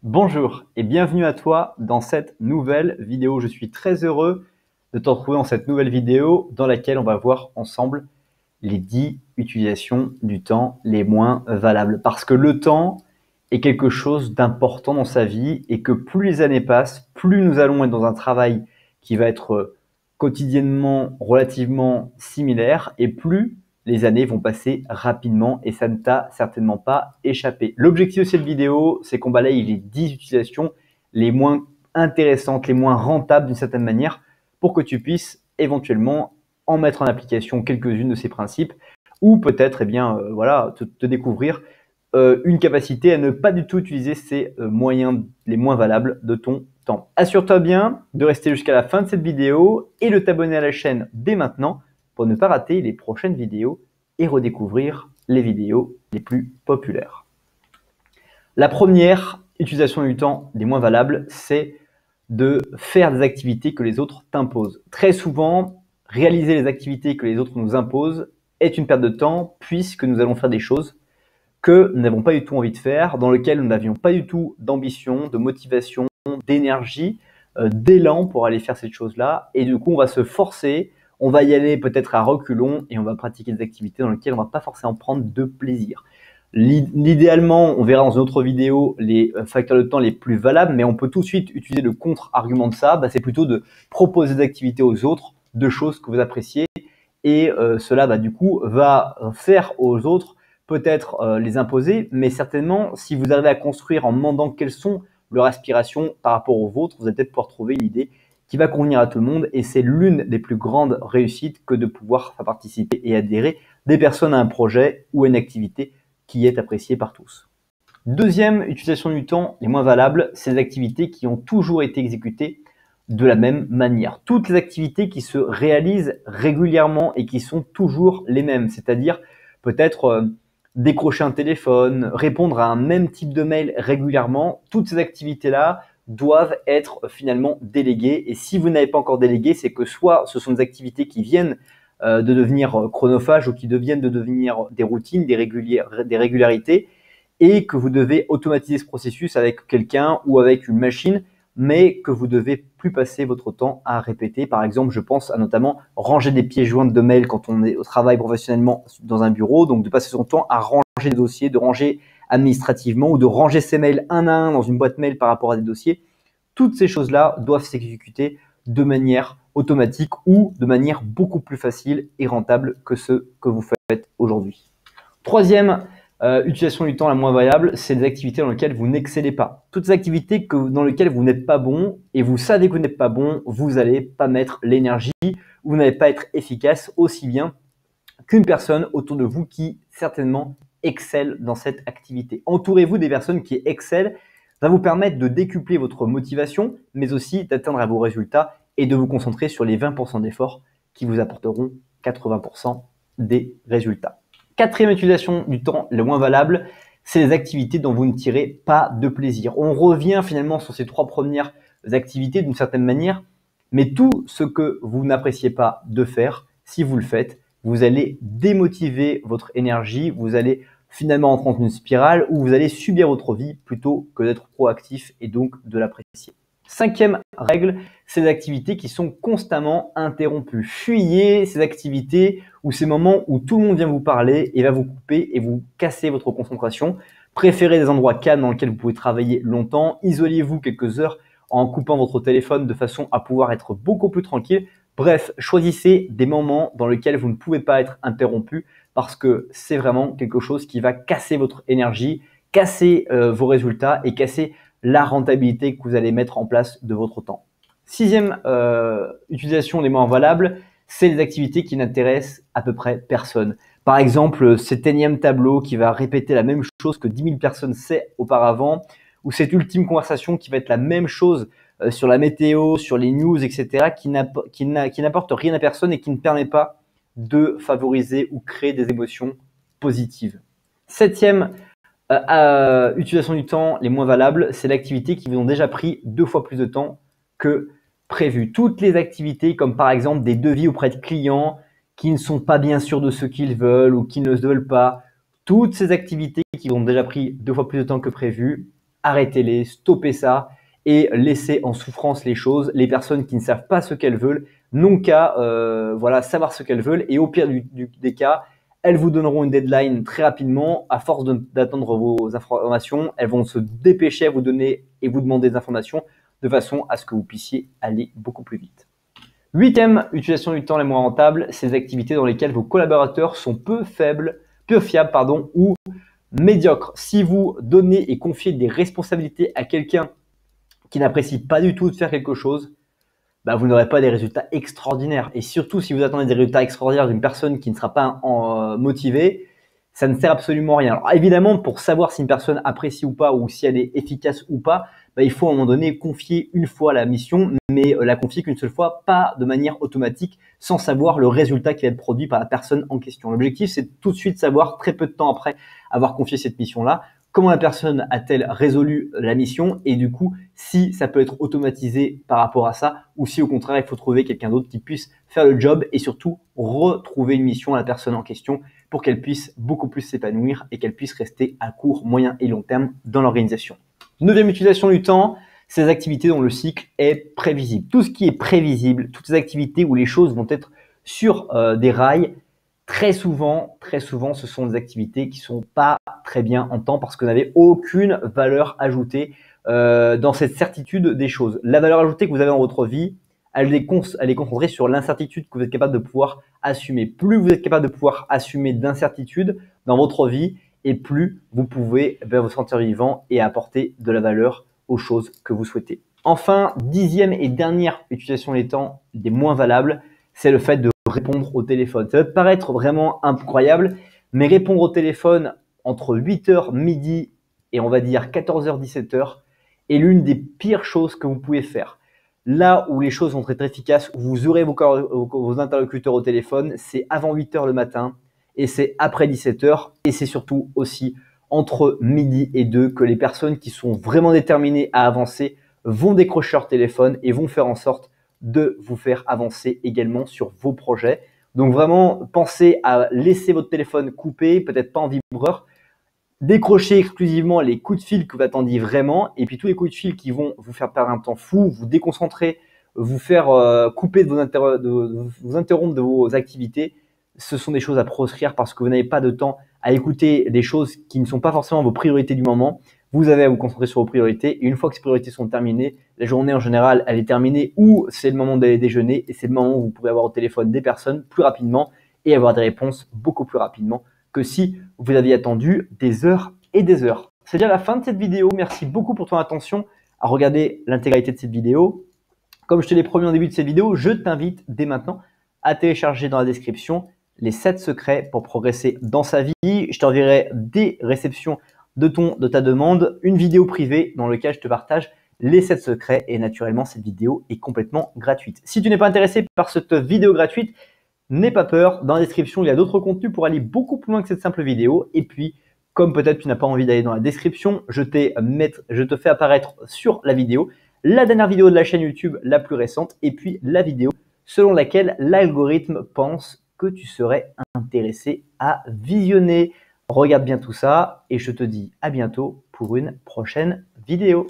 Bonjour et bienvenue à toi dans cette nouvelle vidéo. Je suis très heureux de te retrouver dans cette nouvelle vidéo dans laquelle on va voir ensemble les 10 utilisations du temps les moins valables. Parce que le temps est quelque chose d'important dans sa vie et que plus les années passent, plus nous allons être dans un travail qui va être quotidiennement relativement similaire et plus les années vont passer rapidement et ça ne t'a certainement pas échappé. L'objectif de cette vidéo, c'est qu'on balaye les 10 utilisations les moins intéressantes, les moins rentables d'une certaine manière pour que tu puisses éventuellement en mettre en application quelques-unes de ces principes ou peut-être voilà, te découvrir une capacité à ne pas du tout utiliser ces moyens les moins valables de ton temps. Assure-toi bien de rester jusqu'à la fin de cette vidéo et de t'abonner à la chaîne dès maintenant pour ne pas rater les prochaines vidéos et redécouvrir les vidéos les plus populaires. La première utilisation du temps des moins valables, c'est de faire des activités que les autres t'imposent. Très souvent, réaliser les activités que les autres nous imposent est une perte de temps puisque nous allons faire des choses que nous n'avons pas du tout envie de faire, dans lesquelles nous n'avions pas du tout d'ambition, de motivation, d'énergie, d'élan pour aller faire cette chose-là. Et du coup, on va se forcer, on va y aller peut-être à reculons et on va pratiquer des activités dans lesquelles on ne va pas forcément prendre de plaisir. L'idéalement, on verra dans une autre vidéo les facteurs de temps les plus valables, mais on peut tout de suite utiliser le contre-argument de ça. C'est plutôt de proposer des activités aux autres, de choses que vous appréciez, et cela du coup va faire aux autres peut-être les imposer, mais certainement si vous arrivez à construire en demandant quelles sont leurs aspirations par rapport aux vôtres, vous allez peut-être pouvoir trouver une idée qui va convenir à tout le monde, et c'est l'une des plus grandes réussites que de pouvoir faire participer et adhérer des personnes à un projet ou à une activité qui est apprécié par tous. Deuxième utilisation du temps les moins valables, c'est les activités qui ont toujours été exécutées de la même manière. Toutes les activités qui se réalisent régulièrement et qui sont toujours les mêmes, c'est-à-dire peut-être décrocher un téléphone, répondre à un même type de mail régulièrement, toutes ces activités-là doivent être finalement déléguées. Et si vous n'avez pas encore délégué, c'est que soit ce sont des activités qui viennent de devenir chronophages ou qui deviennent de devenir des routines, des régularités, et que vous devez automatiser ce processus avec quelqu'un ou avec une machine, mais que vous devez plus passer votre temps à répéter. Par exemple, je pense à notamment ranger des pièces jointes de mail quand on est au travail professionnellement dans un bureau, donc de passer son temps à ranger des dossiers, de ranger administrativement ou de ranger ses mails un à un dans une boîte mail par rapport à des dossiers. Toutes ces choses-là doivent s'exécuter de manière automatique ou de manière beaucoup plus facile et rentable que ce que vous faites aujourd'hui. Troisième utilisation du temps la moins variable, c'est des activités dans lesquelles vous n'excellez pas. Toutes les activités dans lesquelles vous n'êtes pas bon et vous savez que vous n'êtes pas bon, vous n'allez pas mettre l'énergie, vous n'allez pas être efficace aussi bien qu'une personne autour de vous qui certainement excelle dans cette activité. Entourez-vous des personnes qui excellent, va vous permettre de décupler votre motivation, mais aussi d'atteindre à vos résultats et de vous concentrer sur les 20% d'efforts qui vous apporteront 80% des résultats. Quatrième utilisation du temps le moins valable, c'est les activités dont vous ne tirez pas de plaisir. On revient finalement sur ces trois premières activités d'une certaine manière, mais tout ce que vous n'appréciez pas de faire, si vous le faites, vous allez démotiver votre énergie, vous allez finalement entrer dans une spirale où vous allez subir votre vie plutôt que d'être proactif et donc de l'apprécier. Cinquième règle, c'est les activités qui sont constamment interrompues. Fuyez ces activités ou ces moments où tout le monde vient vous parler et va vous couper et vous casser votre concentration. Préférez des endroits calmes dans lesquels vous pouvez travailler longtemps. Isolez-vous quelques heures en coupant votre téléphone de façon à pouvoir être beaucoup plus tranquille. Bref, choisissez des moments dans lesquels vous ne pouvez pas être interrompu parce que c'est vraiment quelque chose qui va casser votre énergie, casser vos résultats et casser la rentabilité que vous allez mettre en place de votre temps. Sixième utilisation des moins valables, c'est les activités qui n'intéressent à peu près personne. Par exemple, cet énième tableau qui va répéter la même chose que 10 000 personnes sait auparavant, ou cette ultime conversation qui va être la même chose sur la météo, sur les news, etc., qui n'apporte rien à personne et qui ne permet pas de favoriser ou créer des émotions positives. Septième utilisation du temps les moins valables, c'est l'activité qui vous ont déjà pris 2 fois plus de temps que prévu. Toutes les activités comme par exemple des devis auprès de clients qui ne sont pas bien sûrs de ce qu'ils veulent ou qui ne veulent pas, toutes ces activités qui vous ont déjà pris 2 fois plus de temps que prévu, arrêtez-les, stoppez ça et laissez en souffrance les choses. Les personnes qui ne savent pas ce qu'elles veulent n'ont qu'à voilà, savoir ce qu'elles veulent et au pire des cas, elles vous donneront une deadline très rapidement. À force d'attendre vos informations, elles vont se dépêcher à vous donner et vous demander des informations de façon à ce que vous puissiez aller beaucoup plus vite. Huitième utilisation du temps les moins rentables, ces activités dans lesquelles vos collaborateurs sont peu fiables ou médiocres. Si vous donnez et confiez des responsabilités à quelqu'un qui n'apprécie pas du tout de faire quelque chose, bah, vous n'aurez pas des résultats extraordinaires. Et surtout, si vous attendez des résultats extraordinaires d'une personne qui ne sera pas motivée, ça ne sert absolument à rien. Alors évidemment, pour savoir si une personne apprécie ou pas, ou si elle est efficace ou pas, bah, il faut à un moment donné confier une fois la mission, mais la confier qu'une seule fois, pas de manière automatique, sans savoir le résultat qui va être produit par la personne en question. L'objectif, c'est tout de suite savoir, très peu de temps après avoir confié cette mission-là, comment la personne a-t-elle résolu la mission et du coup, si ça peut être automatisé par rapport à ça ou si au contraire, il faut trouver quelqu'un d'autre qui puisse faire le job et surtout retrouver une mission à la personne en question pour qu'elle puisse beaucoup plus s'épanouir et qu'elle puisse rester à court, moyen et long terme dans l'organisation. Neuvième utilisation du temps, ces activités dont le cycle est prévisible. Tout ce qui est prévisible, toutes ces activités où les choses vont être sur des rails, très souvent, ce sont des activités qui sont pas très bien en temps parce que vous n'avez aucune valeur ajoutée dans cette certitude des choses. La valeur ajoutée que vous avez dans votre vie, elle est concentrée sur l'incertitude que vous êtes capable de pouvoir assumer. Plus vous êtes capable de pouvoir assumer d'incertitudes dans votre vie et plus vous pouvez vous sentir vivant et apporter de la valeur aux choses que vous souhaitez. Enfin, dixième et dernière utilisation des temps des moins valables, c'est le fait de répondre au téléphone. Ça peut paraître vraiment incroyable, mais répondre au téléphone entre 8h, midi et on va dire 14h, 17h est l'une des pires choses que vous pouvez faire. Là où les choses vont être efficaces, où vous aurez vos interlocuteurs au téléphone, c'est avant 8h le matin et c'est après 17h et c'est surtout aussi entre midi et 2 que les personnes qui sont vraiment déterminées à avancer vont décrocher leur téléphone et vont faire en sorte de vous faire avancer également sur vos projets. Donc vraiment, pensez à laisser votre téléphone coupé, peut-être pas en vibreur, décrochez exclusivement les coups de fil que vous attendiez vraiment et puis tous les coups de fil qui vont vous faire perdre un temps fou, vous déconcentrer, vous faire couper de vous interrompre de vos activités. Ce sont des choses à proscrire parce que vous n'avez pas de temps à écouter des choses qui ne sont pas forcément vos priorités du moment. Vous avez à vous concentrer sur vos priorités et une fois que ces priorités sont terminées, la journée en général, elle est terminée ou c'est le moment d'aller déjeuner et c'est le moment où vous pouvez avoir au téléphone des personnes plus rapidement et avoir des réponses beaucoup plus rapidement que si vous aviez attendu des heures et des heures. C'est déjà la fin de cette vidéo. Merci beaucoup pour ton attention à regarder l'intégralité de cette vidéo. Comme je te l'ai promis en début de cette vidéo, je t'invite dès maintenant à télécharger dans la description les 7 secrets pour progresser dans sa vie. Je t'enverrai dès réception de ta demande une vidéo privée dans laquelle je te partage les 7 secrets et naturellement cette vidéo est complètement gratuite. Si tu n'es pas intéressé par cette vidéo gratuite, n'aie pas peur, dans la description il y a d'autres contenus pour aller beaucoup plus loin que cette simple vidéo et puis comme peut-être tu n'as pas envie d'aller dans la description, je te fais apparaître sur la vidéo la dernière vidéo de la chaîne YouTube la plus récente et puis la vidéo selon laquelle l'algorithme pense que tu serais intéressé à visionner. Regarde bien tout ça et je te dis à bientôt pour une prochaine vidéo.